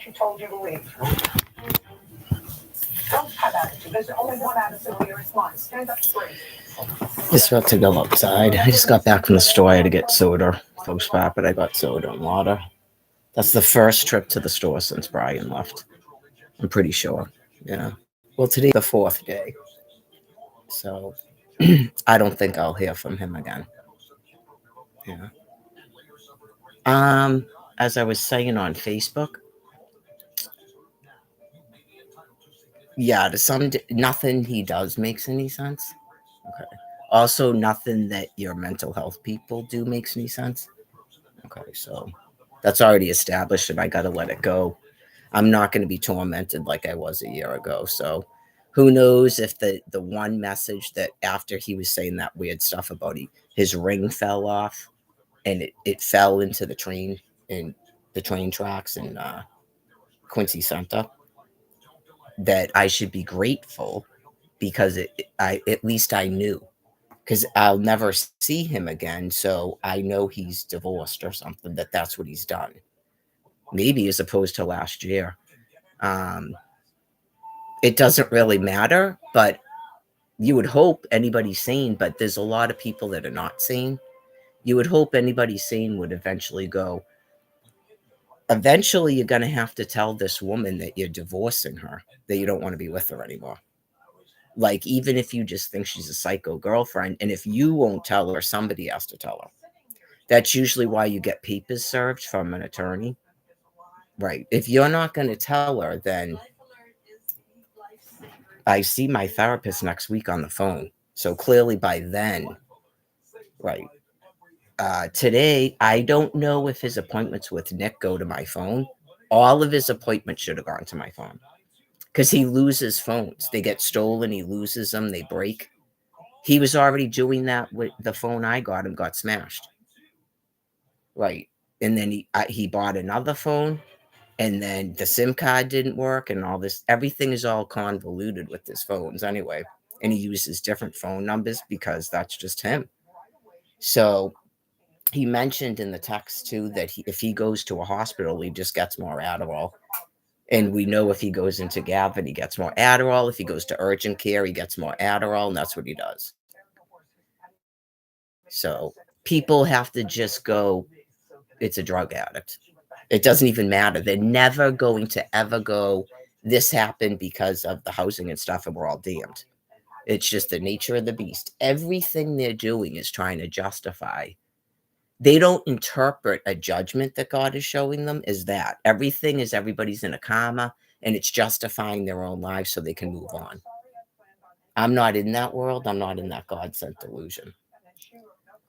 She told you to leave. Don't have attitude. There's only one attitude here. It's mine. Stand up straight. Just about to go outside. I just got back from the store. I had to get soda. Folks back, but I got soda and water. That's the first trip to the store since Brian left. I'm pretty sure. Yeah. Well, today's the fourth day. So I don't think I'll hear from him again. Yeah. As I was saying on Facebook, yeah, nothing he does makes any sense. Okay. Also, nothing that your mental health people do makes any sense. Okay, so that's already established, and I got to let it go. I'm not going to be tormented like I was a year ago. So, who knows if the one message that after he was saying that weird stuff about his ring fell off, and it fell into the train tracks in Quincy Center, that I should be grateful because I at least I knew, because I'll never see him again. So I know he's divorced or something, that's what he's done. Maybe as opposed to last year. Um, it doesn't really matter, but you would hope anybody sane, but there's a lot of people that are not sane. You would hope anybody sane would eventually you're going to have to tell this woman that you're divorcing her, that you don't want to be with her anymore. Like, even if you just think she's a psycho girlfriend, and if you won't tell her, somebody has to tell her. That's usually why you get papers served from an attorney. Right. If you're not going to tell her, then I see my therapist next week on the phone. So clearly by then, right. Today, I don't know if his appointments with Nick go to my phone. All of his appointments should have gone to my phone because he loses phones. They get stolen. He loses them. They break. He was already doing that with the phone I got him, got smashed. Right. And then he bought another phone, and then the SIM card didn't work, and all this. Everything is all convoluted with his phones anyway. And he uses different phone numbers because that's just him. So he mentioned in the text too that if he goes to a hospital, he just gets more Adderall. And we know if he goes into Gavin, he gets more Adderall. If he goes to urgent care, he gets more Adderall, and that's what he does. So people have to just go, it's a drug addict. It doesn't even matter. They're never going to ever go, this happened because of the housing and stuff, and we're all damned. It's just the nature of the beast. Everything they're doing is trying to justify. They don't interpret a judgment that God is showing them as that. Everything is everybody's in a karma, and it's justifying their own lives so they can move on. I'm not in that world. I'm not in that God sent delusion.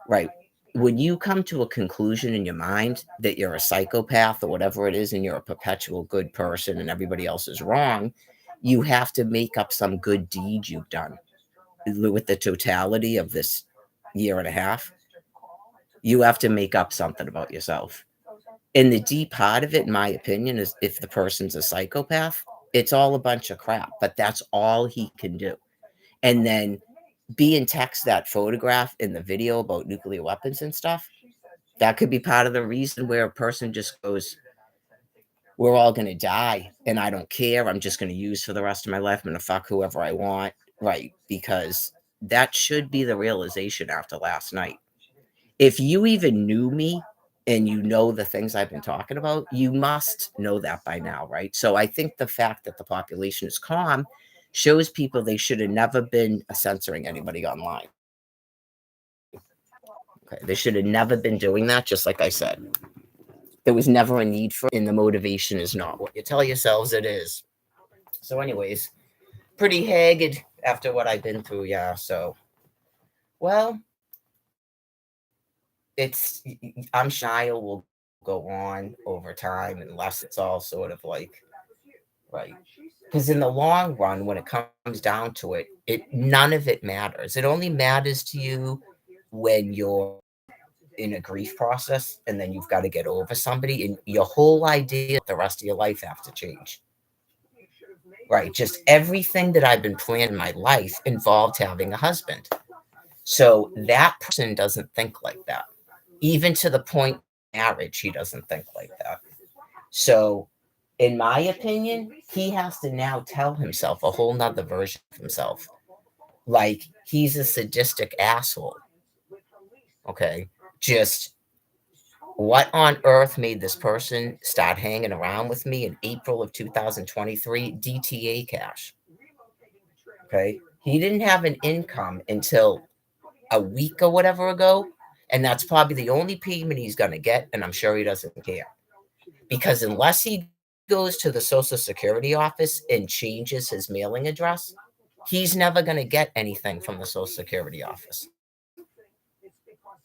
Right. When you come to a conclusion in your mind that you're a psychopath or whatever it is, and you're a perpetual good person and everybody else is wrong, you have to make up some good deed you've done with the totality of this year and a half. You have to make up something about yourself. And the deep part of it, in my opinion, is if the person's a psychopath, it's all a bunch of crap, but that's all he can do. And then being text that photograph in the video about nuclear weapons and stuff, that could be part of the reason where a person just goes, we're all going to die and I don't care. I'm just going to use for the rest of my life. I'm going to fuck whoever I want. Right. Because that should be the realization after last night. If you even knew me and you know the things I've been talking about, you must know that by now. Right. So I think the fact that the population is calm shows people they should have never been censoring anybody online. Okay, they should have never been doing that, just like I said. There was never a need for it, and the motivation is not what you tell yourselves it is. So, anyways, pretty haggard after what I've been through, yeah. So, well, I'm sure will go on over time unless it's all sort of like, right. Because in the long run, when it comes down to it, none of it matters. It only matters to you when you're in a grief process and then you've got to get over somebody, and your whole idea the rest of your life have to change. Right. Just everything that I've been planning in my life involved having a husband. So that person doesn't think like that. Even to the point of marriage, he doesn't think like that. So In my opinion, he has to now tell himself a whole nother version of himself. Like he's a sadistic asshole. Okay. Just what on earth made this person start hanging around with me in April of 2023? DTA cash. Okay. He didn't have an income until a week or whatever ago. And that's probably the only payment he's going to get. And I'm sure he doesn't care. Because unless he goes to the Social Security office and changes his mailing address, he's never going to get anything from the Social Security office.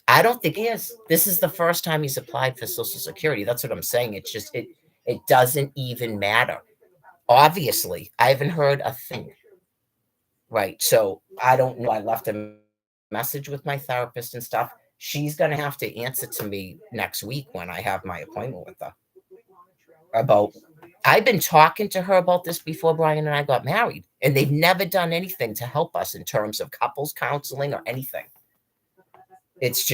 I don't think he is. This is the first time he's applied for Social Security. That's what I'm saying. It's just it doesn't even matter. Obviously, I haven't heard a thing. Right. So I don't know. I left a message with my therapist and stuff. She's gonna have to answer to me next week when I have my appointment with her. About I've been talking to her about this before Brian and I got married, and they've never done anything to help us in terms of couples counseling or anything. It's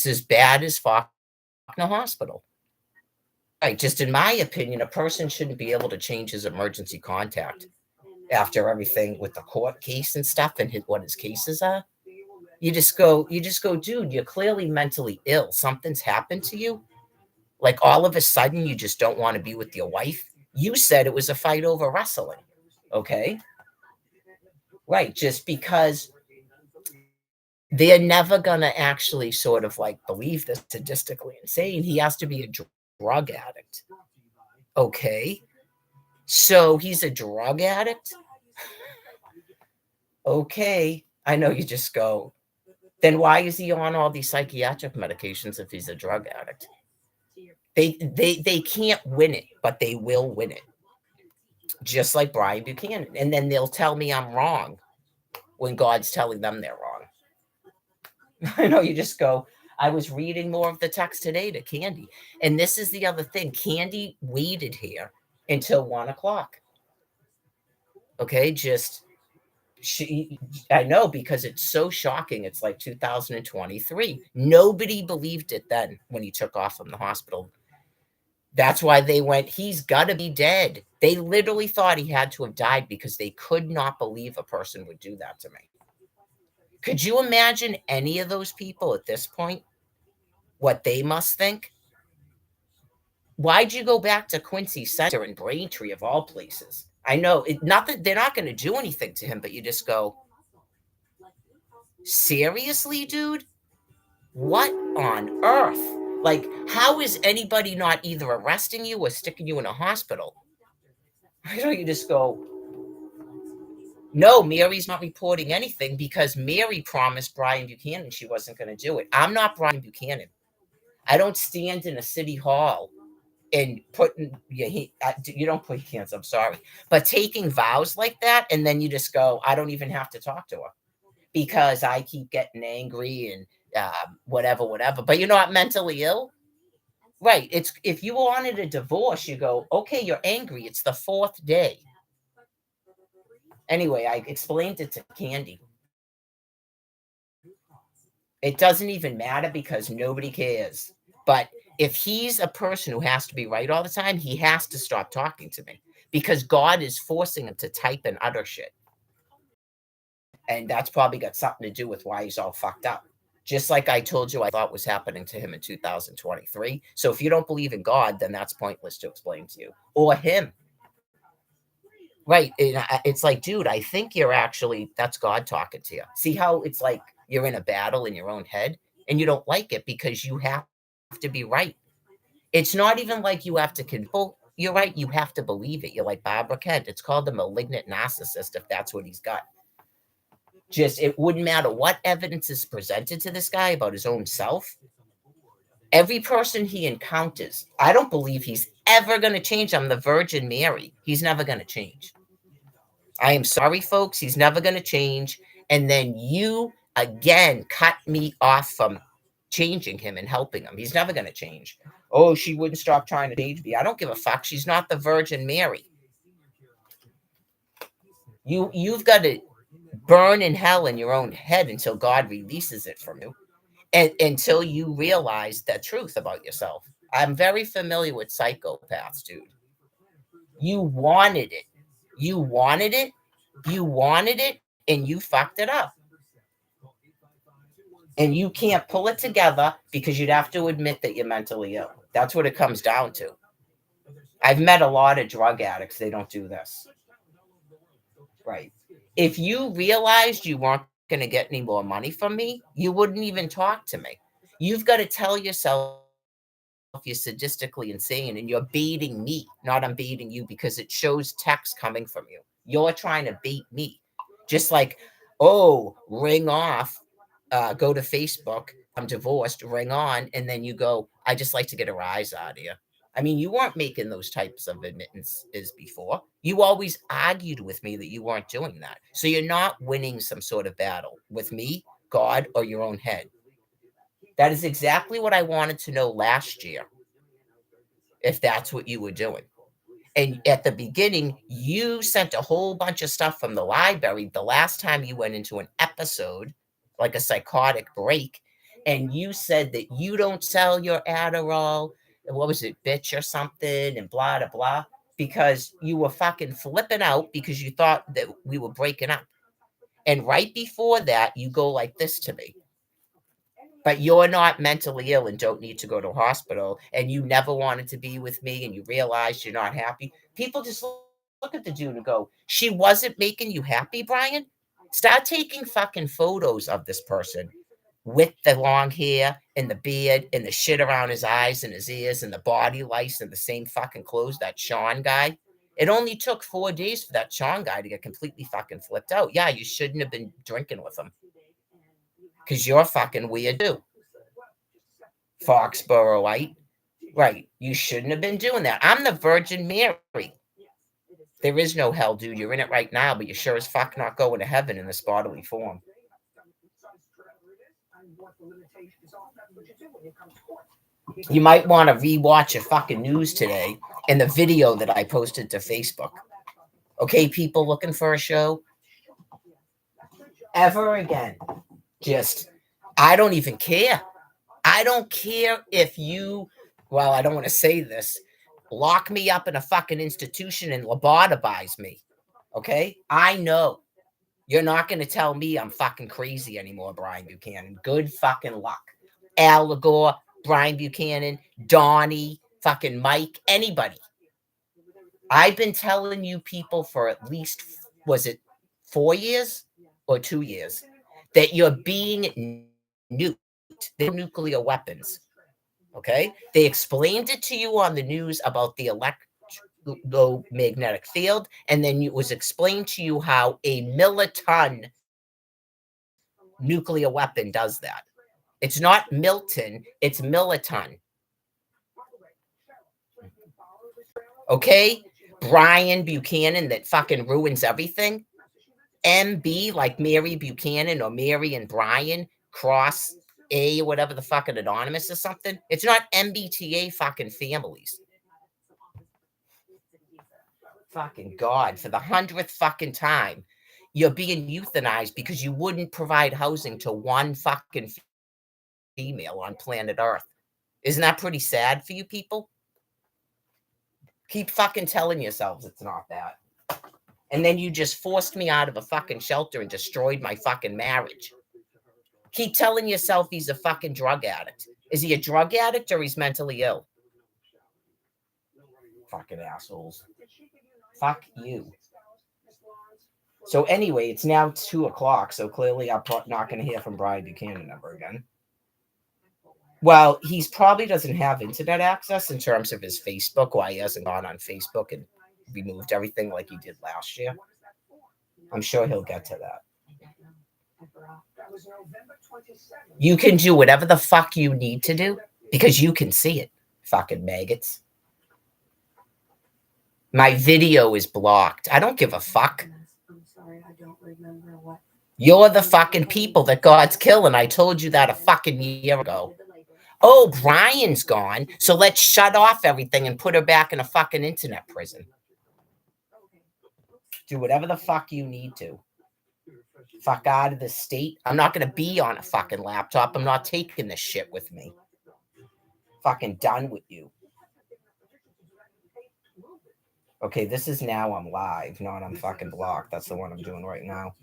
as bad as Faulkner Hospital. Right, just in my opinion, a person shouldn't be able to change his emergency contact after everything with the court case and stuff and what his cases are. You just go, dude, you're clearly mentally ill. Something's happened to you. Like all of a sudden, you just don't want to be with your wife. You said it was a fight over wrestling. Okay. Right. Just because they're never going to actually sort of like believe this sadistically insane. He has to be a drug addict. Okay. So he's a drug addict. Okay. I know you just go, then why is he on all these psychiatric medications if he's a drug addict? They can't win it, but they will win it. Just like Brian Buchanan. And then they'll tell me I'm wrong when God's telling them they're wrong. I know you just go, I was reading more of the text today to Candy. And this is the other thing. Candy waited here until 1:00. Okay, I know, because it's so shocking. It's like 2023. Nobody believed it then when he took off from the hospital. That's why they went, he's got to be dead. They literally thought he had to have died because they could not believe a person would do that to me. Could you imagine any of those people at this point? What they must think? Why'd you go back to Quincy Center in Braintree of all places? I know, not that they're not going to do anything to him, but you just go, seriously, dude? What on earth? Like, how is anybody not either arresting you or sticking you in a hospital? I know you just go, no, Mary's not reporting anything because Mary promised Brian Buchanan she wasn't going to do it. I'm not Brian Buchanan. I don't stand in a city hall and you don't put your hands, I'm sorry, but taking vows like that, and then you just go, I don't even have to talk to her because I keep getting angry and whatever. But you're not mentally ill, right? It's if you wanted a divorce, you go, okay, you're angry. It's the 4th day. Anyway, I explained it to Candy. It doesn't even matter because nobody cares. But if he's a person who has to be right all the time, he has to stop talking to me because God is forcing him to type in utter shit. And that's probably got something to do with why he's all fucked up. Just like I told you I thought was happening to him in 2023. So if you don't believe in God, then that's pointless to explain to you. Or him. Right. It's like, dude, I think that's God talking to you. See how it's like you're in a battle in your own head and you don't like it because you have to be right. It's not even like you have to you're right. You have to believe it. You're like Barbara Kent. It's called the malignant narcissist if that's what he's got. Just, it wouldn't matter what evidence is presented to this guy about his own self. Every person he encounters, I don't believe he's ever going to change. I'm the Virgin Mary. He's never going to change. I am sorry, folks. He's never going to change. And then you, again, cut me off from changing him and helping him. He's never going to change. Oh, she wouldn't stop trying to change me. I don't give a fuck. She's not the Virgin Mary. You've got to burn in hell in your own head until God releases it from you. And until you realize the truth about yourself. I'm very familiar with psychopaths, dude. You wanted it. You wanted it. You wanted it, and you fucked it up. And you can't pull it together because you'd have to admit that you're mentally ill. That's what it comes down to. I've met a lot of drug addicts. They don't do this. Right. If you realized you weren't going to get any more money from me, you wouldn't even talk to me. You've got to tell yourself you're sadistically insane and you're baiting me, not I'm baiting you, because it shows text coming from you. You're trying to bait me. Just like, oh, ring off, go to Facebook, I'm divorced, ring on, and then you go, I just like to get a rise out of you. I mean, you weren't making those types of admittances before. You always argued with me that you weren't doing that. So you're not winning some sort of battle with me, God, or your own head. That is exactly what I wanted to know last year, if that's what you were doing. And at the beginning, you sent a whole bunch of stuff from the library the last time you went into an episode, like a psychotic break, and you said that you don't sell your Adderall, and what was it, bitch or something, and blah, blah, blah, because you were fucking flipping out because you thought that we were breaking up. And right before that, you go like this to me. But you're not mentally ill and don't need to go to a hospital, and you never wanted to be with me, and you realized you're not happy. People just look at the dude and go, she wasn't making you happy, Brian? Start taking fucking photos of this person with the long hair and the beard and the shit around his eyes and his ears and the body lice and the same fucking clothes, that Sean guy. It only took 4 days for that Sean guy to get completely fucking flipped out. Yeah, you shouldn't have been drinking with him. Because you're fucking weird too. Foxborough-ite. Right. You shouldn't have been doing that. I'm the Virgin Mary. There is no hell, dude. You're in it right now, but you're sure as fuck not going to heaven in this bodily form. You might want to rewatch your fucking news today and the video that I posted to Facebook. Okay, people looking for a show? Ever again. Just, I don't even care. I don't care if you, well, I don't want to say this, lock me up in a fucking institution and lobotomize me. Okay? I know. You're not going to tell me I'm fucking crazy anymore, Brian Buchanan. Good fucking luck. Al Gore, Brian Buchanan, Donnie, fucking Mike, anybody. I've been telling you people for at least, was it 4 years or 2 years, that you're being nuked. They're nuclear weapons. Okay? They explained it to you on the news about the electromagnetic field, and then it was explained to you how a milliton nuclear weapon does that. It's not Milton, it's milliton. Okay? Brian Buchanan that fucking ruins everything. MB, like Mary Buchanan or Mary and Brian, cross A, whatever the fucking anonymous or something. It's not MBTA fucking families. Fucking God, for the 100th fucking time, you're being euthanized because you wouldn't provide housing to one fucking female on planet Earth. Isn't that pretty sad for you people? Keep fucking telling yourselves it's not that. And then you just forced me out of a fucking shelter and destroyed my fucking marriage. Keep telling yourself he's a fucking drug addict. Is he a drug addict or he's mentally ill? Fucking assholes. Fuck you. So anyway, it's now 2:00, so clearly I'm not going to hear from Brian Buchanan ever again. Well, he probably doesn't have internet access in terms of his Facebook, why he hasn't gone on Facebook and removed everything like he did last year. I'm sure he'll get to that. You can do whatever the fuck you need to do because you can see it, fucking maggots. My video is blocked. I don't give a fuck. I'm sorry, I don't remember what. You're the fucking people that God's killing. I told you that a fucking year ago. Oh, Brian's gone, so let's shut off everything and put her back in a fucking internet prison. Do whatever the fuck you need to. Fuck out of the state. I'm not going to be on a fucking laptop. I'm not taking this shit with me. Fucking done with you. Okay, this is now I'm live, not I'm fucking blocked. That's the one I'm doing right now.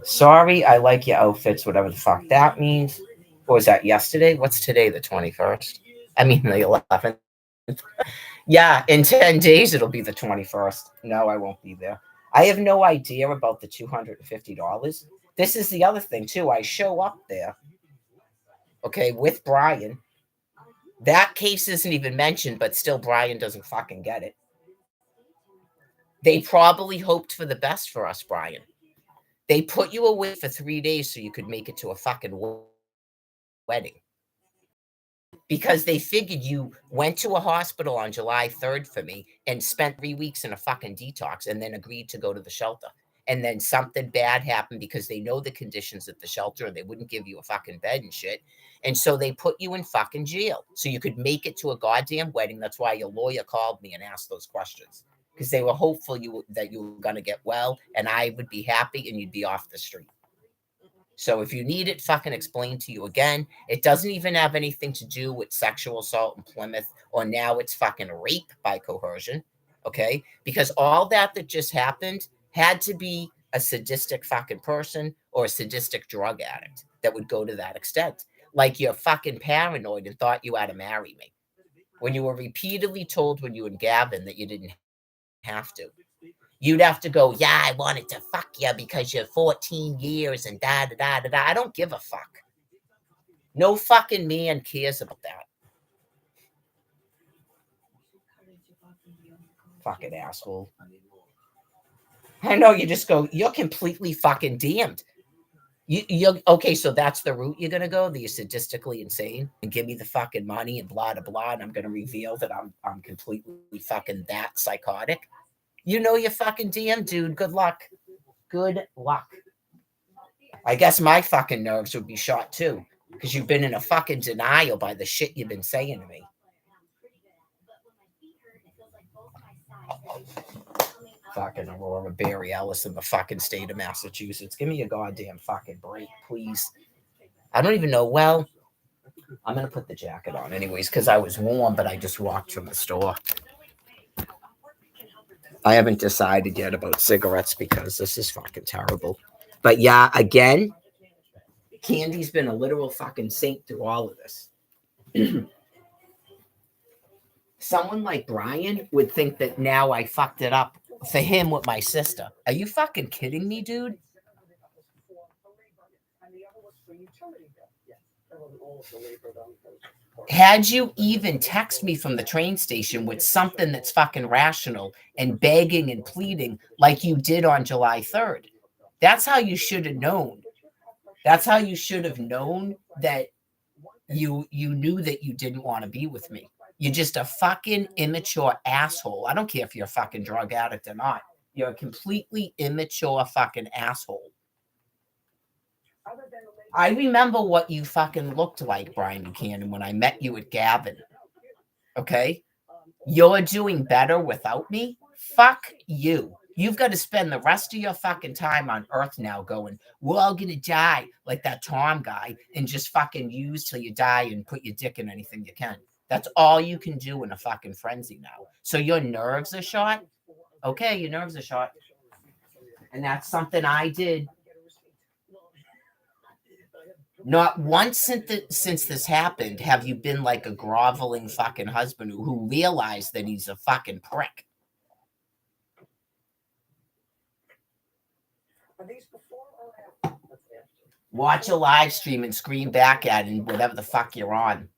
Sorry, I like your outfits, whatever the fuck that means. What was that, yesterday? What's today, the 21st? I mean, the 11th. Yeah, in 10 days, it'll be the 21st. No, I won't be there. I have no idea about the $250. This is the other thing, too. I show up there, okay, with Brian. That case isn't even mentioned, but still, Brian doesn't fucking get it. They probably hoped for the best for us, Brian. They put you away for 3 days so you could make it to a fucking wedding. Because they figured you went to a hospital on July 3rd for me and spent 3 weeks in a fucking detox and then agreed to go to the shelter. And then something bad happened because they know the conditions at the shelter and they wouldn't give you a fucking bed and shit. And so they put you in fucking jail so you could make it to a goddamn wedding. That's why your lawyer called me and asked those questions. Because they were hopeful that you were going to get well and I would be happy and you'd be off the street. So if you need it fucking explained to you again, it doesn't even have anything to do with sexual assault in Plymouth, or now it's fucking rape by coercion, okay? Because all that just happened had to be a sadistic fucking person or a sadistic drug addict that would go to that extent. Like you're fucking paranoid and thought you had to marry me. When you were repeatedly told when you and Gavin that you didn't have to. You'd have to go, yeah, I wanted to fuck you because you're 14 years and da-da-da-da-da. I don't give a fuck. No fucking man cares about that. Fucking asshole. I know, you just go, you're completely fucking damned. You're okay, so that's the route you're gonna go? That you're sadistically insane and give me the fucking money and blah, blah, blah, and I'm gonna reveal that I'm completely fucking that psychotic? You know you're fucking damn, dude. Good luck. Good luck. I guess my fucking nerves would be shot too, because you've been in a fucking denial by the shit you've been saying to me. Fucking Aurora Barry Ellis in the fucking state of Massachusetts. Give me a goddamn fucking break, please. I don't even know. Well, I'm going to put the jacket on anyways, because I was warm, but I just walked from the store. I haven't decided yet about cigarettes because this is fucking terrible. But yeah, again, Candy's been a literal fucking saint through all of this. Someone like Brian would think that now I fucked it up for him with my sister. Are you fucking kidding me, dude? Had you even text me from the train station with something that's fucking rational and begging and pleading like you did on July 3rd, that's how you should have known. That's how you should have known that you knew that you didn't want to be with me. You're just a fucking immature asshole. I don't care if you're a fucking drug addict or not. You're a completely immature fucking asshole. I remember what you fucking looked like, Brian Buchanan, when I met you at Gavin. Okay? You're doing better without me? Fuck you. You've got to spend the rest of your fucking time on Earth now going, we're all going to die like that Tom guy and just fucking use till you die and put your dick in anything you can. That's all you can do in a fucking frenzy now. So your nerves are shot? Okay, your nerves are shot. And that's something I did. Not once since this happened have you been like a groveling fucking husband who realized that he's a fucking prick. Watch a live stream and scream back at it and whatever the fuck you're on.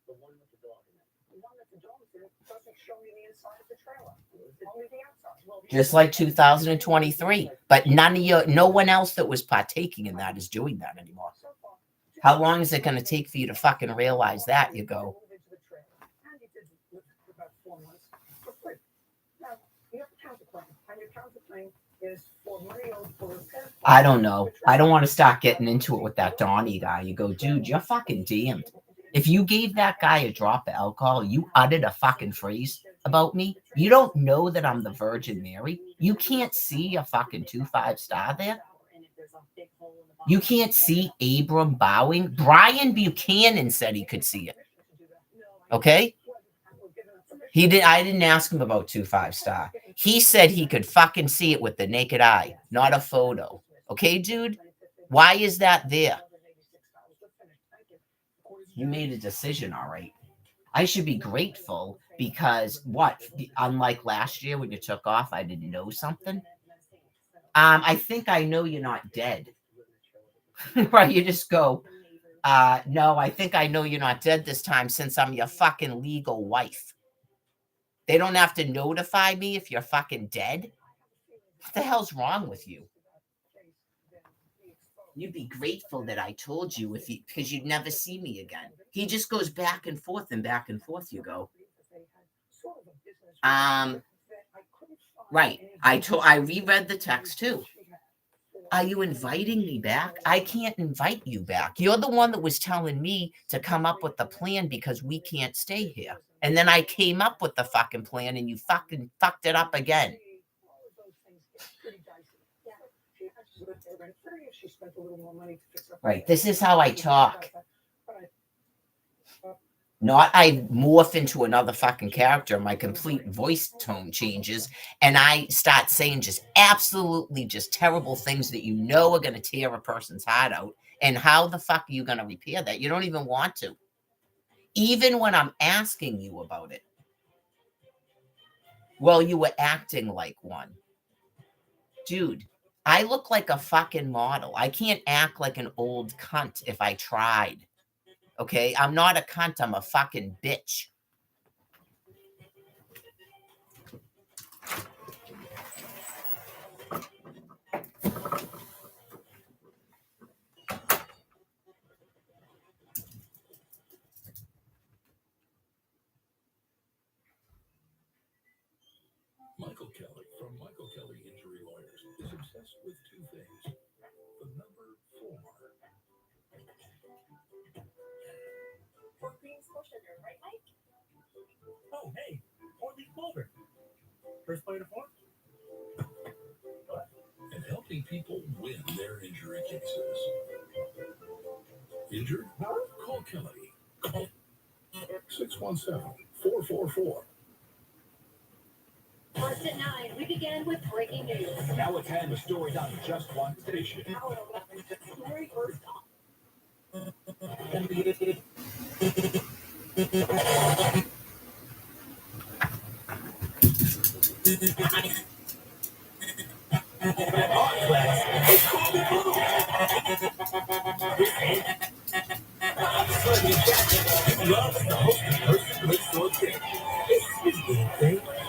Just like 2023. But no one else that was partaking in that is doing that anymore. How long is it going to take for you to fucking realize that? You go, I don't know. I don't want to start getting into it with that Donnie guy. You go, dude, you're fucking damned. If you gave that guy a drop of alcohol, you uttered a fucking phrase about me. You don't know that I'm the Virgin Mary. You can't see a fucking 2-5 star there. You can't see Abram bowing. Brian Buchanan said he could see it. Okay? I didn't ask him about 2 5-star. He said he could fucking see it with the naked eye, not a photo. Okay, dude? Why is that there? You made a decision, all right. I should be grateful because what? Unlike last year when you took off, I didn't know something. I think I know you're not dead. Right? You just go, no, I think I know you're not dead this time since I'm your fucking legal wife. They don't have to notify me if you're fucking dead. What the hell's wrong with you? You'd be grateful that I told you because you'd never see me again. He just goes back and forth and back and forth. You go. Right. I reread the text too. Are you inviting me back? I can't invite you back. You're the one that was telling me to come up with the plan because we can't stay here. And then I came up with the fucking plan and you fucking fucked it up again. Right. This is how I talk. Not I morph into another fucking character. My complete voice tone changes and I start saying just absolutely just terrible things that you know are going to tear a person's heart out. And how the fuck are you going to repair that? You don't even want to. Even when I'm asking you about it. Well, you were acting like one. Dude, I look like a fucking model. I can't act like an old cunt if I tried. Okay? I'm not a cunt. I'm a fucking bitch. Michael Kelly from Michael Kelly Injury Lawyers is obsessed with two things. The number 4. Four creams, full sugar, right, Mike? Oh, hey, 4 leaf clover. First plate of 4? And helping people win their injury cases. Injured? Call Kelly. Call 617-444. First at 9, we begin with breaking news. Now at 10, the story's on just one station. Story first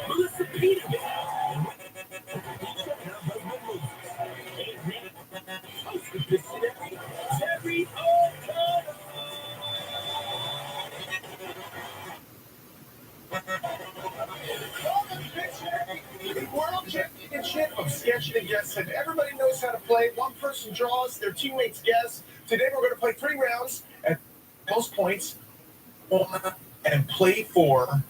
Melissa Peterman. Jerry O'Connor. The World Championship of Sketching and Guessing. Everybody knows how to play. One person draws, their teammates guess. Today we're going to play 3 rounds at most points and play for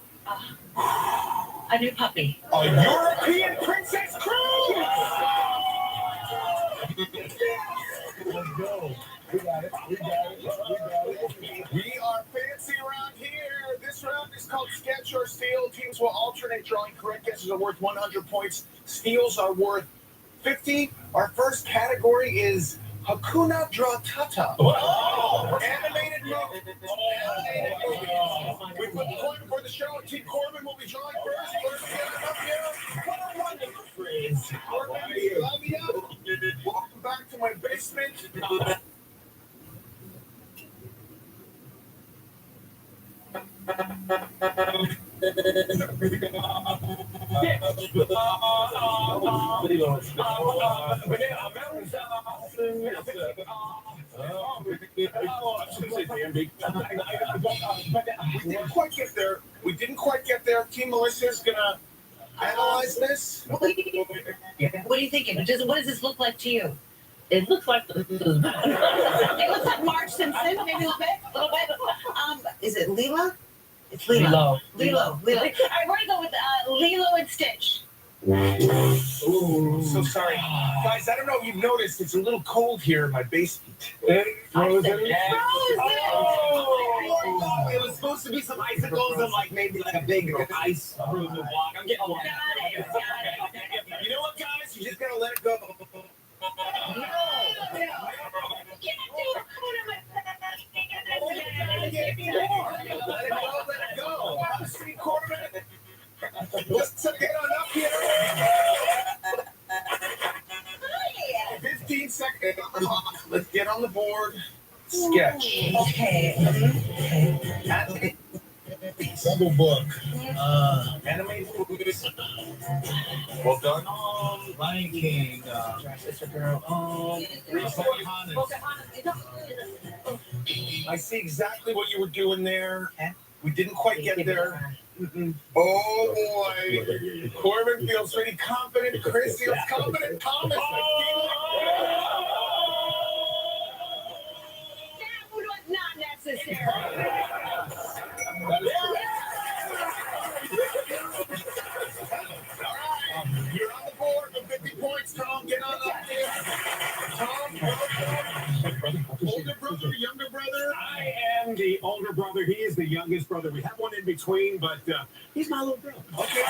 A new puppy. a European Princess Cruise. Let's go. We got it. We are fancy around here. This round is called Sketch or Steal. Teams will alternate drawing. Correct guesses are worth 100 points. Steals are worth 50. Our first category is Hakuna Matata. Oh! Animated movie. We put the point before the show. Team Corbin will be drawing first. What a wonderful phrase. Welcome back to my basement. We didn't quite get there. Team Melissa's gonna analyze this. What are you thinking? What does this look like to you? It looks like It looks like Marge Simpson, maybe a little bit. Is it Lilo? It's Lilo. Lilo. All right, we're gonna go with Lilo and Stitch. Ooh, so sorry. Guys, I don't know if you've noticed, it's a little cold here in my basement. Frozen. It was supposed to be some icicles and like maybe like a big ice through the block. I'm getting Got it. You know what, guys? You just gotta let it go. Let it go. Have a seat, Corbin. Let's get on up here. 15 seconds. Let's get on the board. Sketch. Okay. Double book. Animated movies. Well done. Lion King. I see exactly what you were doing there. We didn't quite get there. Oh boy. Corbin feels pretty confident. Chris feels confident. Thomas. That was not necessary. You're on the board with 50 points, Tom. Get on up here. Tom, welcome. Older brother, younger brother. I am the older brother. He is the youngest brother. We have one in between, but he's my little brother. Okay.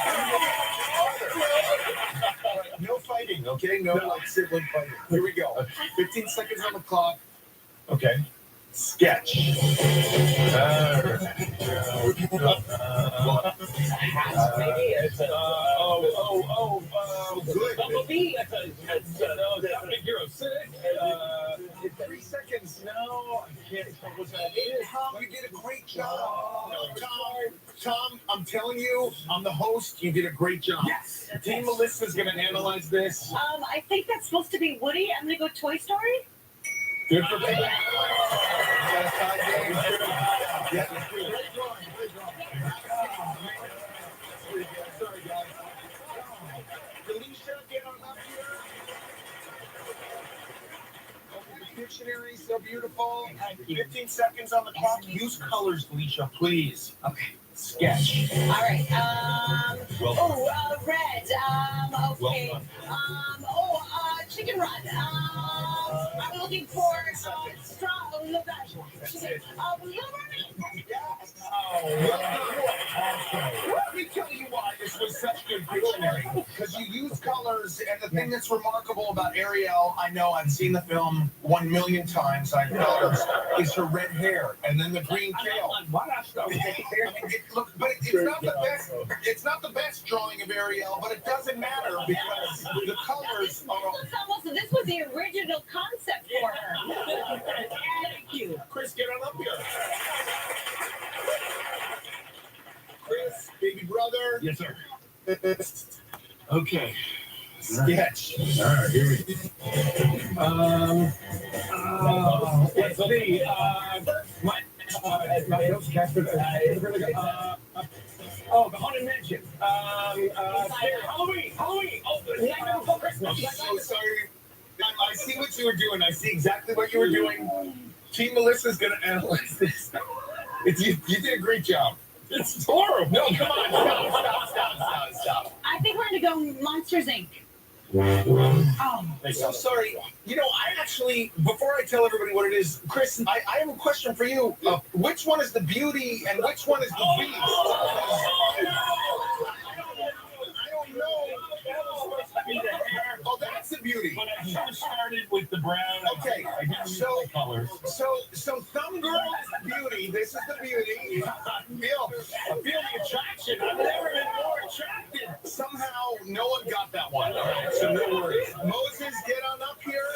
No fighting, okay? No like sibling fighting. Here we go. 15 seconds on the clock. Okay. Sketch. Good. Bumblebee. That's Big Hero 6. 3 seconds. No, I can't tell what that is. Tom, you did a great job. Tom, I'm telling you, I'm the host. You did a great job. Yes. Team Melissa's going to analyze this. I think that's supposed to be Woody. I'm gonna go Toy Story. Good for me. Got a tie game. Yeah. Sorry, guys. Felicia, get on up here. Open the dictionary, so beautiful. 15 seconds on the clock. Use colors, Felicia, please. Okay. Sketch. All right. Red. Okay. Chicken run. I'm looking for strong. Little Let me tell you why this was such good dictionary. Because you use colors, and the thing that's remarkable about Ariel, I know I've seen the film 1 million times, I know, is her red hair, and then the green kale. But it's not the best. It's not the best drawing of Ariel, but it doesn't matter because the colors are. This was the original concept for her. Thank you. Chris, get on up here. Chris, baby brother. Yes, sir. Okay. Sketch. All right, here we go. Let's see. My host, Casper. The Haunted Mansion. Halloween. Oh, the Nightmare Before Christmas. I'm so sorry. I see what you were doing. I see exactly what you were doing. Team Melissa's going to analyze this. You did a great job. It's horrible. No, come on. Stop. I think we're gonna go Monsters Inc. I'm so sorry. You know, I actually, before I tell everybody what it is, Chris, I have a question for you. Which one is the beauty and which one is the beast? I don't know. Oh, that's the beauty. But I should have started with the brown. Okay, I didn't use so the colors. so Thumb Girl is the beauty. This is the beauty. I feel the attraction. I've never been more attracted. Somehow, no one got that one. All right, so no worries. Moses, get on up here.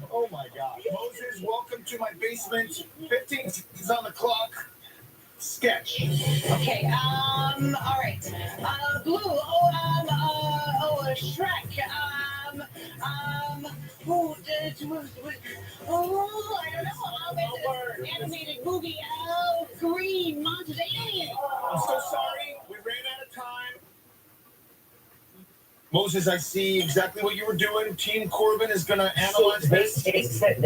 Oh my God. Moses, welcome to my basement. 15 seconds on the clock. Sketch. Okay. All right. Blue. Shrek. I don't know. Animated movie. Green. Monsters. Alien. I'm so sorry. We ran out of time. Moses, I see exactly what you were doing. Team Corbin is going to analyze this. They said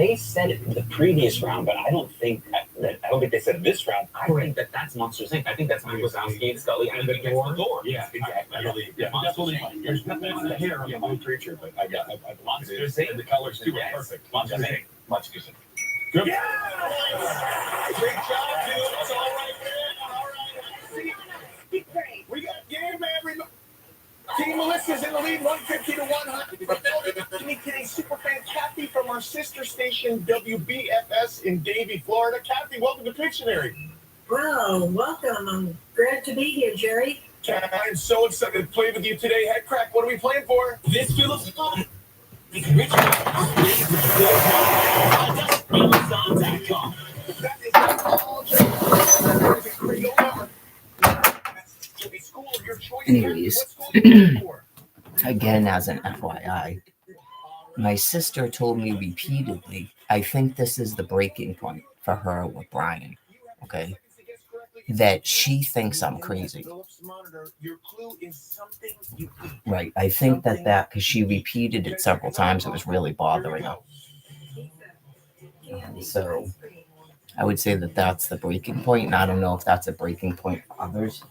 it in the previous round, but I don't think they said it this round. I think that's Monsters Inc. I think that's Michael Wazowski and Scully and the door. Yeah, exactly. Definitely. There's nothing on the hair of the blue creature, but I got Monsters Inc. And the colors too are perfect. Monsters Inc. Much good. Good. Great job, dude. It's all right there. All right. See, we got game, man. Team Melissa's in the lead, 150 to 100. Meet today's superfan Kathy from our sister station WBFS in Davie, Florida. Kathy, welcome to Pictionary. Well, welcome. I'm glad to be here, Jerry. I'm so excited to play with you today. Head crack, what are we playing for? This feels fun. It's original. Amazon.com. That is all that is a Crayola. A school of your choice. Anyways. What school are you going for? Again, as an FYI, my sister told me repeatedly, I think this is the breaking point for her with Brian, okay? That she thinks I'm crazy. Right. I think that because she repeated it several times, it was really bothering her. So I would say that that's the breaking point, and I don't know if that's a breaking point for others.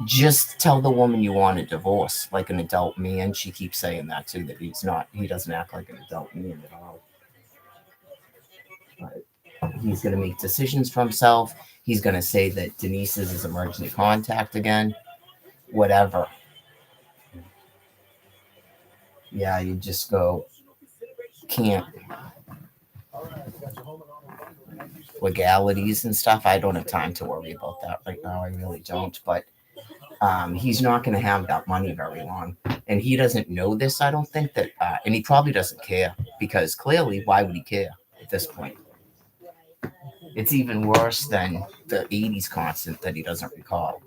Just tell the woman you want a divorce like an adult man. She keeps saying that too, that he doesn't act like an adult man at all. But he's going to make decisions for himself. He's going to say that Denise is his emergency contact again. Whatever. Yeah, you just go, can't. Legalities and stuff. I don't have time to worry about that right now. I really don't. But he's not going to have that money very long. And he doesn't know this, I don't think that. And he probably doesn't care, because clearly, why would he care at this point? It's even worse than the 80s constant that he doesn't recall.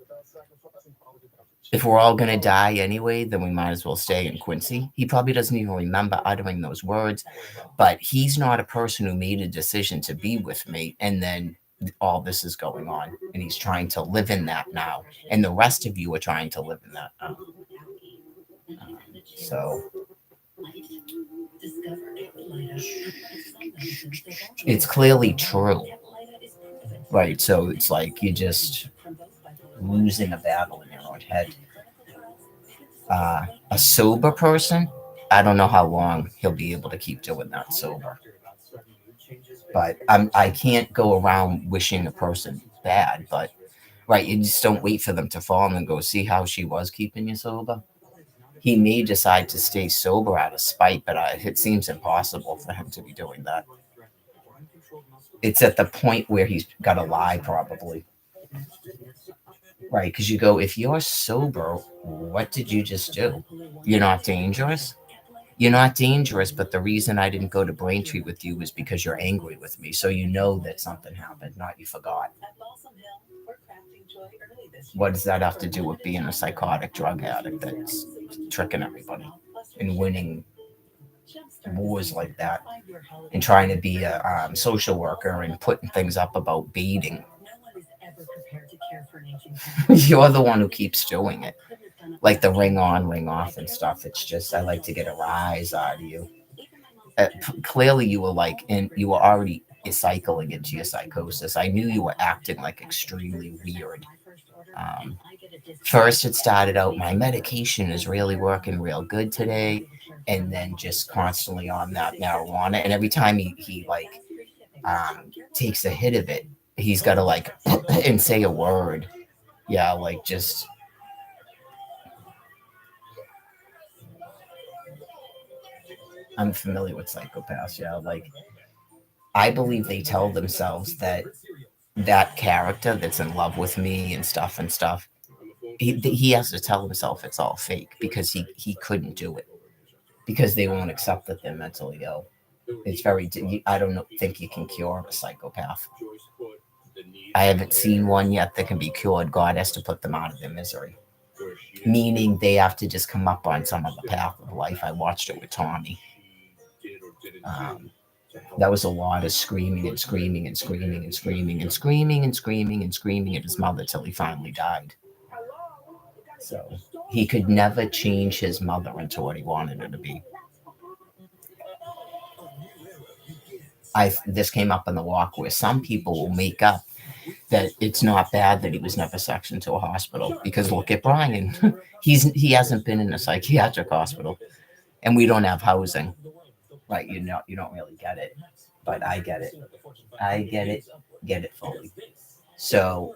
If we're all going to die anyway, then we might as well stay in Quincy. He probably doesn't even remember uttering those words, but he's not a person who made a decision to be with me, and then all this is going on, and he's trying to live in that now, and the rest of you are trying to live in that now. So it's clearly true, right? So it's like you just losing a battle in your own head. A sober person, I don't know how long he'll be able to keep doing that sober. But I can't go around wishing a person bad, but right, you just don't wait for them to fall and then go, see how she was keeping you sober? He may decide to stay sober out of spite, but it seems impossible for him to be doing that. It's at the point where he's got to lie, probably. Right, because you go, if you're sober, what did you just do? You're not dangerous? You're not dangerous, but the reason I didn't go to Braintree with you was because you're angry with me. So you know that something happened, not you forgot. What does that have to do with being a psychotic drug addict that's tricking everybody and winning wars like that and trying to be a social worker and putting things up about baiting? You're the one who keeps doing it, like the ring on, ring off and stuff. It's just, I like to get a rise out of you. Clearly you were like, and you were already cycling into your psychosis. I knew you were acting like extremely weird. First it started out, my medication is really working real good today, and then just constantly on that marijuana, and every time he like takes a hit of it, he's got to like and say a word. Yeah, like just I'm familiar with psychopaths. Yeah, like I believe they tell themselves that character that's in love with me and stuff, he has to tell himself it's all fake, because he couldn't do it, because they won't accept that they're mentally ill. It's very, I don't think you can cure a psychopath. I haven't seen one yet that can be cured. God has to put them out of their misery, meaning they have to just come up on some other path of life. I watched it with Tommy. That was a lot of screaming and screaming and screaming and screaming and screaming and screaming and screaming at his mother till he finally died. So he could never change his mother into what he wanted her to be. This came up in the walk where some people will make up that it's not bad that he was never sectioned to a hospital, because look at Brian. He hasn't been in a psychiatric hospital, and we don't have housing. Right, you don't really get it. but I get it. I get it fully. So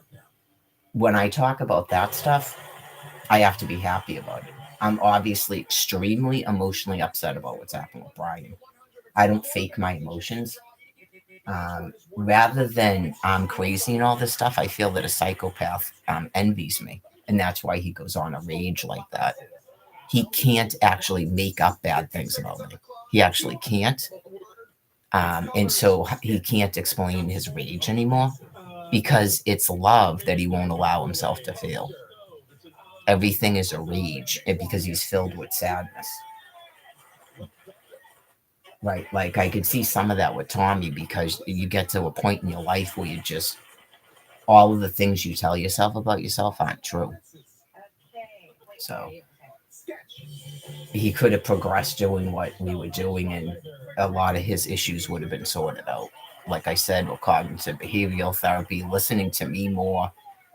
when I talk about that stuff, I have to be happy about it. I'm obviously extremely emotionally upset about what's happened with Brian. I don't fake my emotions. Rather than I'm crazy and all this stuff, I feel that a psychopath envies me. And that's why he goes on a rage like that. He can't actually make up bad things about me. He actually can't. And so he can't explain his rage anymore because it's love that he won't allow himself to feel. Everything is a rage because he's filled with sadness. Right. Like I could see some of that with Tommy because you get to a point in your life where you just, all of the things you tell yourself about yourself aren't true. So he could have progressed doing what we were doing and a lot of his issues would have been sorted out. Like I said, with cognitive behavioral therapy, listening to me more,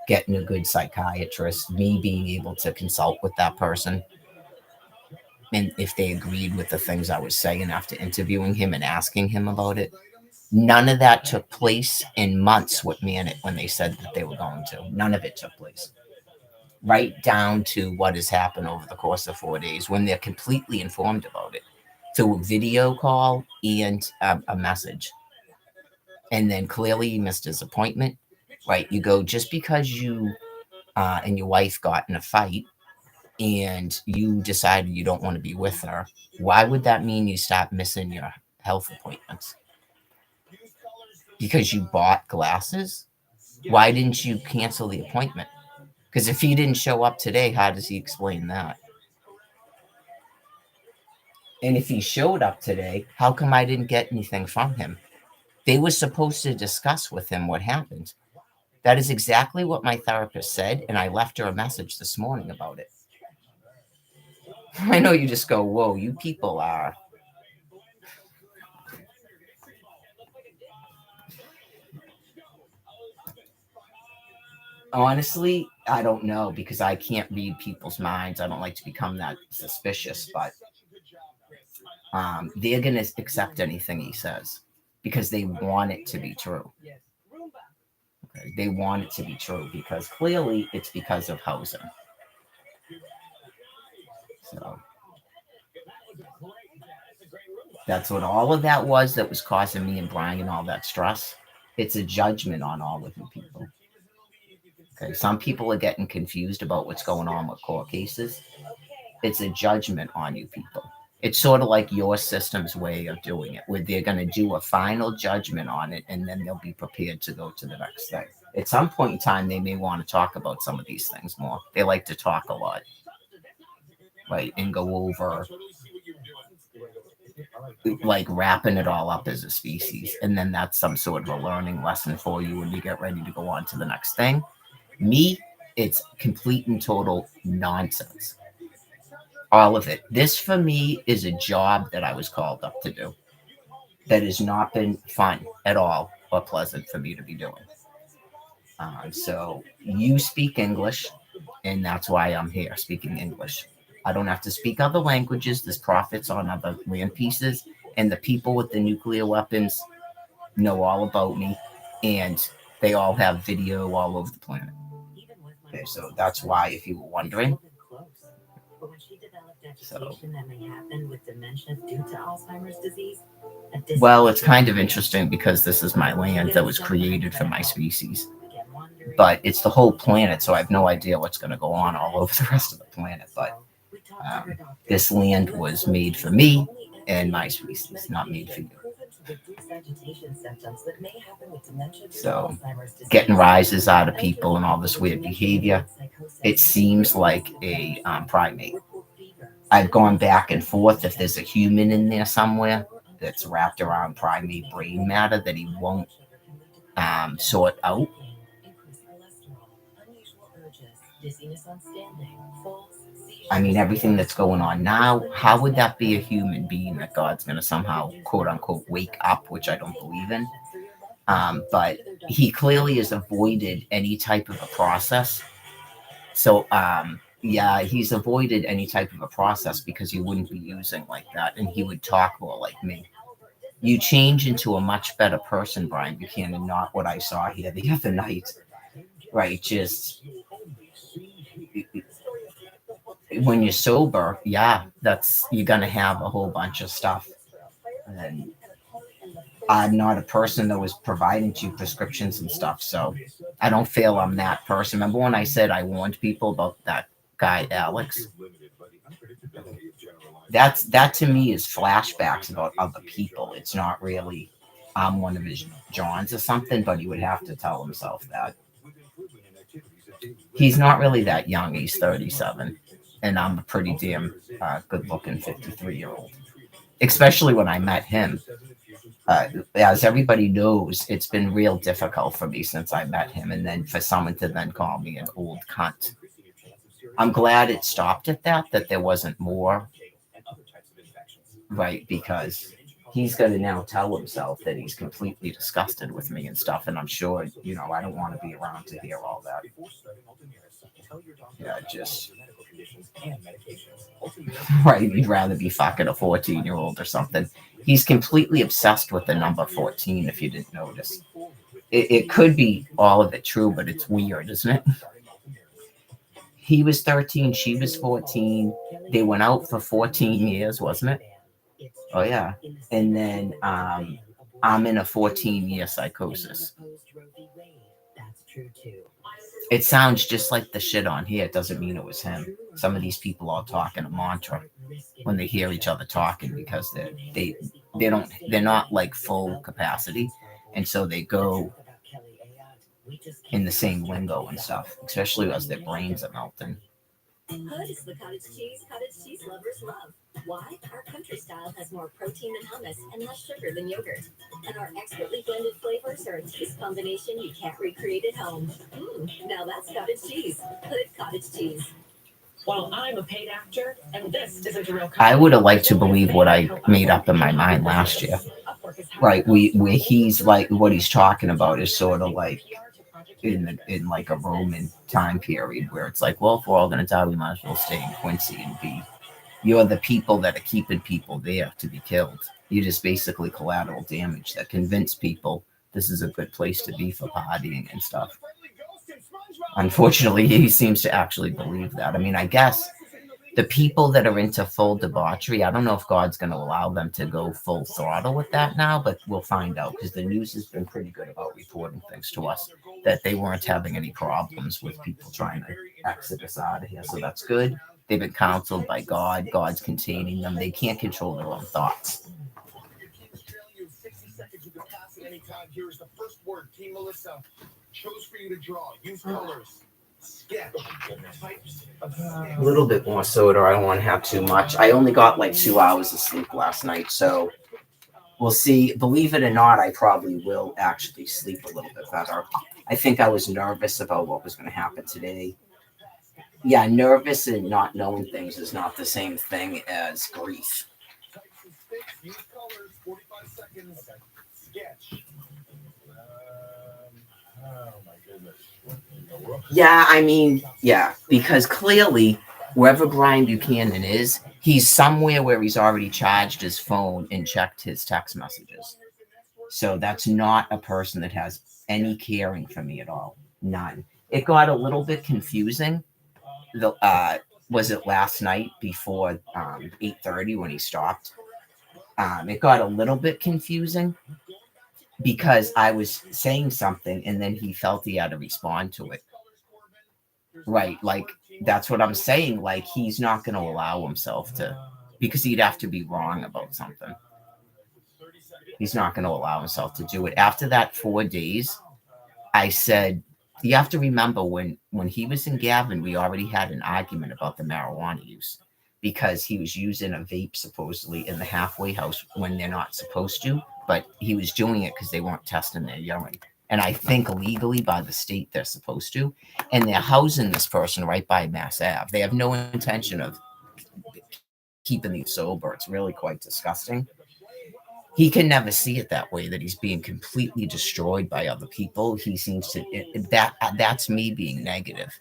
getting a good psychiatrist, me being able to consult with that person. And if they agreed with the things I was saying after interviewing him and asking him about it, none of that took place in months with me in it when they said that they were going to. None of it took place. Right down to what has happened over the course of 4 days when they're completely informed about it through a video call and a message. And then clearly he missed his appointment, right? You go, just because you and your wife got in a fight and you decided you don't want to be with her, why would that mean you stop missing your health appointments? Because you bought glasses? Why didn't you cancel the appointment? Because if he didn't show up today, how does he explain that? And if he showed up today, how come I didn't get anything from him? They were supposed to discuss with him what happened. That is exactly what my therapist said, and I left her a message this morning about it. I know you just go, whoa, you people are. Honestly, I don't know because I can't read people's minds. I don't like to become that suspicious, but they're going to accept anything he says because they want it to be true. Okay? They want it to be true because clearly it's because of housing. So that's what all of that was causing me and Brian all that stress. It's a judgment on all of you people. Okay, some people are getting confused about what's going on with court cases. It's a judgment on you people. It's sort of like your system's way of doing it, where they're going to do a final judgment on it, and then they'll be prepared to go to the next thing. At some point in time, they may want to talk about some of these things more. They like to talk a lot, right, and go over, like wrapping it all up as a species. And then that's some sort of a learning lesson for you when you get ready to go on to the next thing. Me, it's complete and total nonsense. All of it. This for me is a job that I was called up to do. That has not been fun at all or pleasant for me to be doing. So you speak English, and that's why I'm here speaking English. I don't have to speak other languages. There's profits on other land pieces, and the people with the nuclear weapons know all about me, and they all have video all over the planet. Okay, so that's why, if you were wondering. So, well, it's kind of interesting because this is my land that was created for my species. But it's the whole planet, so I have no idea what's going to go on all over the rest of the planet. But this land was made for me and my species, not made for you. So, getting rises out of people and all this weird behavior, it seems like a primate. I've gone back and forth if there's a human in there somewhere that's wrapped around primate brain matter that he won't sort out. I mean, everything that's going on now, how would that be a human being that God's going to somehow, quote unquote, wake up, which I don't believe in? But he clearly has avoided any type of a process. So, yeah, he's avoided any type of a process because he wouldn't be using like that, and he would talk more like me. you change into a much better person, Brian Buchanan, not what I saw here the other night. Right, just when you're sober, yeah, you're gonna have a whole bunch of stuff. And I'm not a person that was providing you prescriptions and stuff, so I don't feel I'm that person. Remember when I said I warned people about that guy Alex? That to me is flashbacks about other people. It's not really I'm one of his Johns or something, but he would have to tell himself that. He's not really that young. He's 37, and I'm a pretty damn good-looking 53-year-old. Especially when I met him. As everybody knows, it's been real difficult for me since I met him, and then for someone to then call me an old cunt. I'm glad it stopped at that there wasn't more, right? Because he's going to now tell himself that he's completely disgusted with me and stuff, and I'm sure, I don't want to be around to hear all that. Yeah, just right. You'd rather be fucking a 14-year-old or something. He's completely obsessed with the number 14. If you didn't notice, it could be all of it true, but it's weird, isn't it? He was 13, she was 14. They went out for 14 years, wasn't it? Oh yeah. And then I'm in a 14-year psychosis. It sounds just like the shit on here. It doesn't mean it was him. Some of these people are talking a mantra when they hear each other talking because they're not like full capacity, and so they go in the same lingo and stuff, especially as their brains are melting. Hood is the cottage cheese lovers love. Why? Our country style has more protein than hummus and less sugar than yogurt. And our expertly blended flavors are a taste combination you can't recreate at home. Now that's cottage cheese. Hood cottage cheese. Well, I'm a paid actor, and this isn't a real. I would have liked to believe what I made up in my mind last year. Right, where he's like, what he's talking about is sort of like in like a Roman time period where it's like, well, if we're all going to die, we might as well stay in Quincy and you're the people that are keeping people there to be killed. You're just basically collateral damage that convince people this is a good place to be for partying and stuff. Unfortunately, he seems to actually believe that. I mean, I guess the people that are into full debauchery, I don't know if God's going to allow them to go full throttle with that now, but we'll find out because the news has been pretty good about reporting things to us that they weren't having any problems with people trying to exit us out of here. So that's good. They've been counseled by God. God's containing them. They can't control their own thoughts. Here's the first word Team Melissa chose for you to draw. Use colors. Sketch. Types of A little bit more soda. I don't want to have too much. I only got like 2 hours of sleep last night, so we'll see. Believe it or not, I probably will actually sleep a little bit better. I think I was nervous about what was going to happen today. Yeah, nervous and not knowing things is not the same thing as grief. Use colors. 45 seconds. Sketch. Oh my goodness. Yeah, I mean, yeah, because clearly wherever Brian Buchanan is, he's somewhere where he's already charged his phone and checked his text messages. So that's not a person that has any caring for me at all. None. It got a little bit confusing. Was it last night before 8:30 when he stopped? It got a little bit confusing because I was saying something and then he felt he had to respond to it. Right, like that's what I'm saying. Like he's not going to allow himself to, because he'd have to be wrong about something. He's not going to allow himself to do it. After that 4 days, I said, you have to remember when he was in Gavin, we already had an argument about the marijuana use because he was using a vape supposedly in the halfway house when they're not supposed to, but he was doing it because they weren't testing their urine. And I think legally by the state they're supposed to. And they're housing this person right by Mass Ave. They have no intention of keeping these sober. It's really quite disgusting. He can never see it that way, that he's being completely destroyed by other people. He seems to, that's me being negative.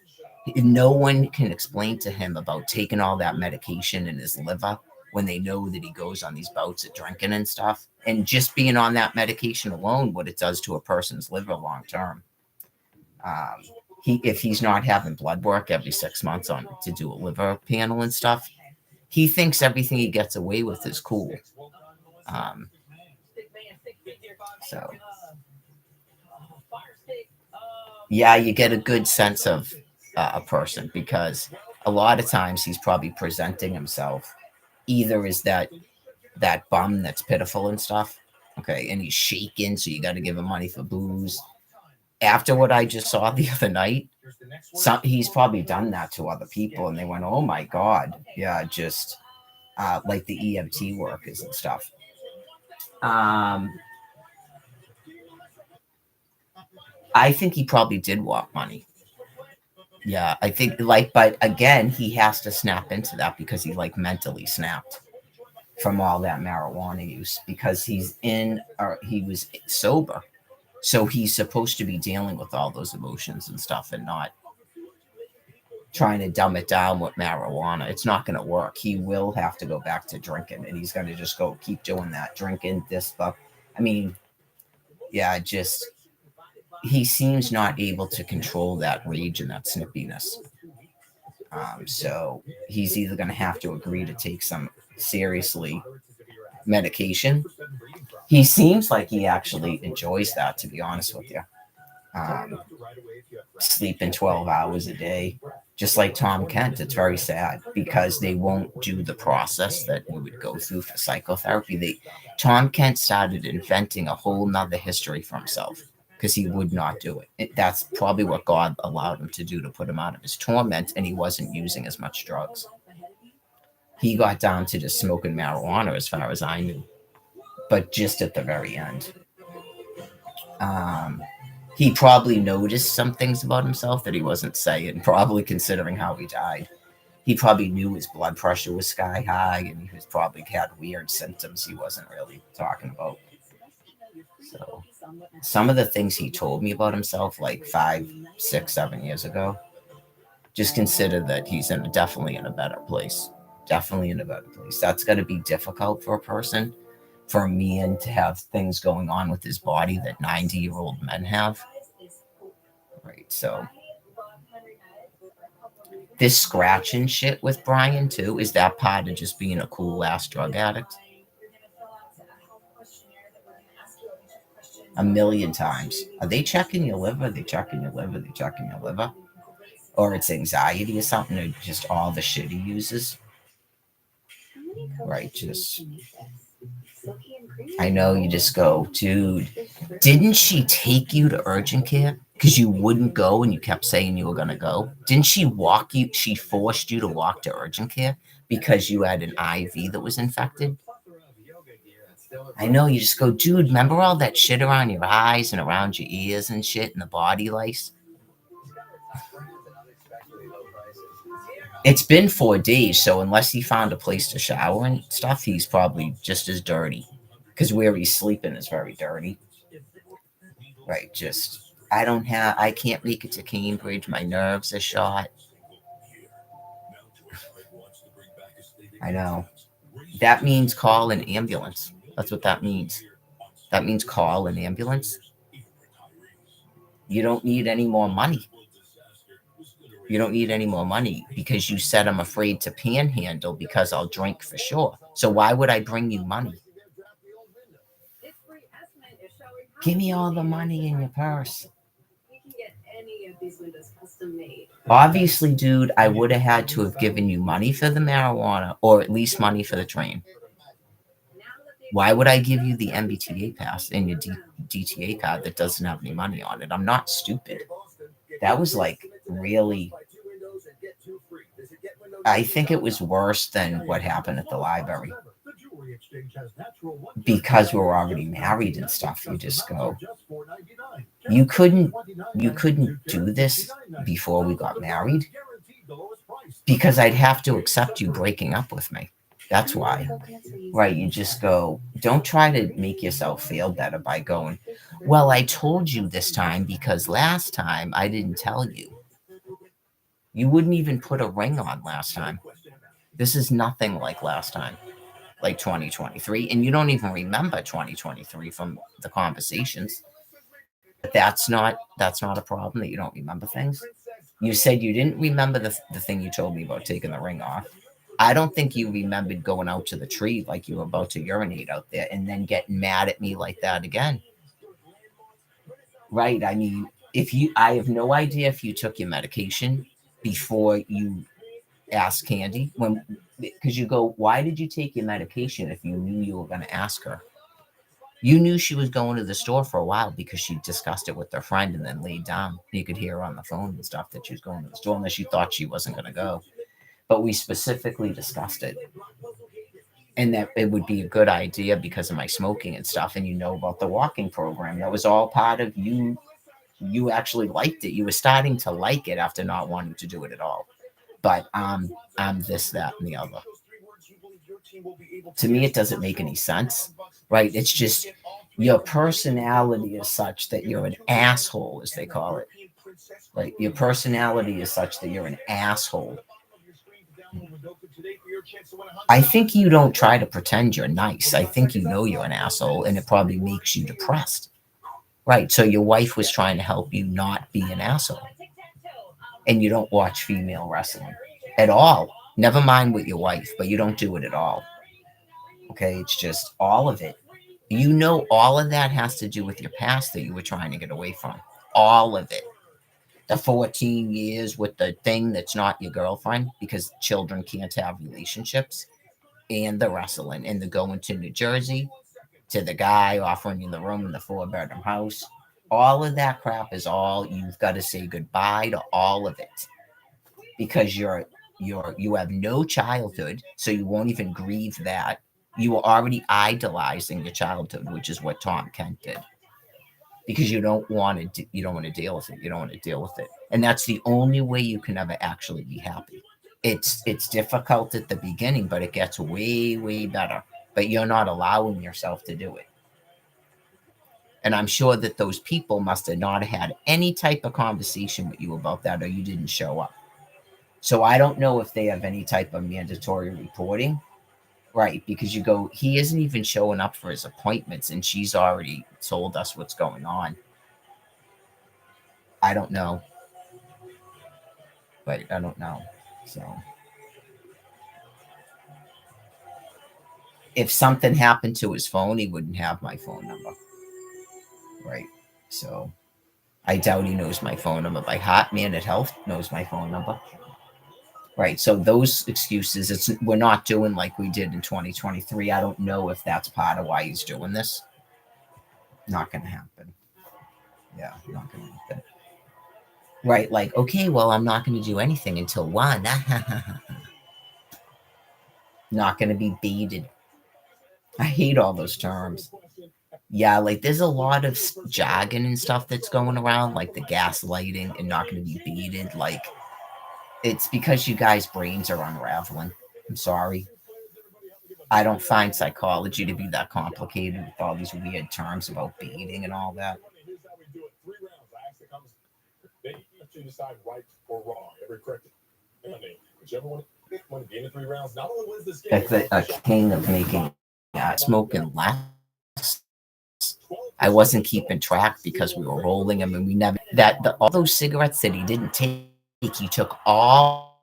No one can explain to him about taking all that medication in his liver when they know that he goes on these bouts of drinking and stuff. And just being on that medication alone, what it does to a person's liver long term. If he's not having blood work every 6 months on to do a liver panel and stuff, he thinks everything he gets away with is cool. So yeah, you get a good sense of a person, because a lot of times he's probably presenting himself either as that bum that's pitiful and stuff, okay, and he's shaking, so you got to give him money for booze. After what I just saw the other night, he's probably done that to other people, and they went, "Oh my God, yeah," just like the EMT workers and stuff. I think he probably did want money. Yeah, I think but again, he has to snap into that because he mentally snapped from all that marijuana use, because he was sober. So he's supposed to be dealing with all those emotions and stuff and not trying to dumb it down with marijuana. It's not going to work. He will have to go back to drinking, and he's going to just keep doing that, drinking this stuff. I mean, yeah, he seems not able to control that rage and that snippiness. So he's either going to have to agree to take some seriously medication. He seems like he actually enjoys that, to be honest with you. Sleeping 12 hours a day, just like Tom Kent. It's very sad because they won't do the process that you would go through for psychotherapy. Tom Kent started inventing a whole nother history for himself because he would not do it. That's probably what God allowed him to do, to put him out of his torment, and he wasn't using as much drugs. He got down to just smoking marijuana, as far as I knew, but just at the very end. He probably noticed some things about himself that he wasn't saying, probably considering how he died. He probably knew his blood pressure was sky high, and he was probably had weird symptoms he wasn't really talking about. So some of the things he told me about himself, like 5, 6, 7 years ago, just consider that he's definitely in a better place. Definitely in a better place. That's got to be difficult for a person, for a man to have things going on with his body that 90-year-old men have. Right, so this scratching shit with Brian, too, is that part of just being a cool-ass drug addict? A million times. Are they checking your liver? They checking your liver? They checking your liver? Or it's anxiety or something, or just all the shit he uses? Right, just... I know you just go, dude, didn't she take you to urgent care because you wouldn't go and you kept saying you were going to go? Didn't she she forced you to walk to urgent care because you had an IV that was infected? I know you just go, dude, remember all that shit around your eyes and around your ears and shit and the body lice? It's been 4 days, so unless he found a place to shower and stuff, he's probably just as dirty. Because where he's sleeping is very dirty. Right, just, I can't make it to Cambridge. My nerves are shot. I know. That means call an ambulance. That's what that means. That means call an ambulance. You don't need any more money. You don't need any more money because you said I'm afraid to panhandle because I'll drink for sure. So why would I bring you money? Give me all the money in your purse. You can get any of these windows custom made. Obviously, dude, I would have had to have given you money for the marijuana or at least money for the train. Why would I give you the MBTA pass and your DTA card that doesn't have any money on it? I'm not stupid. That was really... I think it was worse than what happened at the library. Because we're already married and stuff, you just go, you couldn't do this before we got married because I'd have to accept you breaking up with me. That's why. Right, you just go, don't try to make yourself feel better by going, well, I told you this time because last time I didn't tell you. You wouldn't even put a ring on last time. This is nothing like last time. like 2023, and you don't even remember 2023 from the conversations. But that's not a problem that you don't remember things. You said you didn't remember the thing you told me about taking the ring off. I don't think you remembered going out to the tree like you were about to urinate out there and then getting mad at me like that again. Right. I mean, I have no idea if you took your medication before you asked Candy, because you go, why did you take your medication if you knew you were going to ask her? You knew she was going to the store for a while because she discussed it with her friend and then laid down. You could hear her on the phone and stuff that she was going to the store unless you thought she wasn't going to go. But we specifically discussed it. And that it would be a good idea because of my smoking and stuff. And you know about the walking program. That was all part of you. You actually liked it. You were starting to like it after not wanting to do it at all. But I'm this, that, and the other. To me, it doesn't make any sense, right? It's just your personality is such that you're an asshole, as they call it. Right? Your personality is such that you're an asshole. I think you don't try to pretend you're nice. I think you know you're an asshole, and it probably makes you depressed. Right? So your wife was trying to help you not be an asshole. And you don't watch female wrestling at all. Never mind with your wife, but you don't do it at all. Okay? It's just all of it. You know all of that has to do with your past that you were trying to get away from. All of it. The 14 years with the thing that's not your girlfriend because children can't have relationships, and the wrestling and the going to New Jersey to the guy offering you the room in the 4-bedroom house. All of that crap is all you've got to say goodbye to all of it because you have no childhood, so you won't even grieve that. You were already idolizing your childhood, which is what Tom Kent did. Because you don't want to deal with it. You don't want to deal with it. And that's the only way you can ever actually be happy. It's difficult at the beginning, but it gets way, way better. But you're not allowing yourself to do it. And I'm sure that those people must have not had any type of conversation with you about that, or you didn't show up. So I don't know if they have any type of mandatory reporting. Right, because you go, he isn't even showing up for his appointments, and she's already told us what's going on. I don't know. Right, I don't know. So, if something happened to his phone, he wouldn't have my phone number. Right, so I doubt he knows my phone number by heart. Man at Health knows my phone number. Right. So those excuses, we're not doing like we did in 2023. I don't know if that's part of why he's doing this. Not going to happen. Yeah, not going to happen. Right. Like, okay, well, I'm not going to do anything until 1. Not going to be baited. I hate all those terms. Yeah, like there's a lot of jargon and stuff that's going around, like the gaslighting and not going to be baited. Like, it's because you guys' brains are unraveling. I'm sorry. I don't find psychology to be that complicated with all these weird terms about baiting and all that. They let you decide right or wrong. Every correct. Whichever one at the end of 3 rounds, not only wins this game. That's a king of making smoking less. I wasn't keeping track because we were rolling them, and we never all those cigarettes that he didn't take. He took all,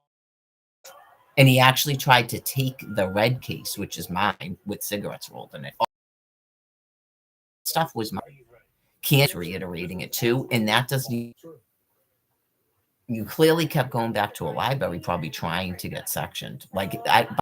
and he actually tried to take the red case, which is mine, with cigarettes rolled in it. All stuff was mine. Can't reiterating it too, and that doesn't. You clearly kept going back to a library, probably trying to get sectioned. Like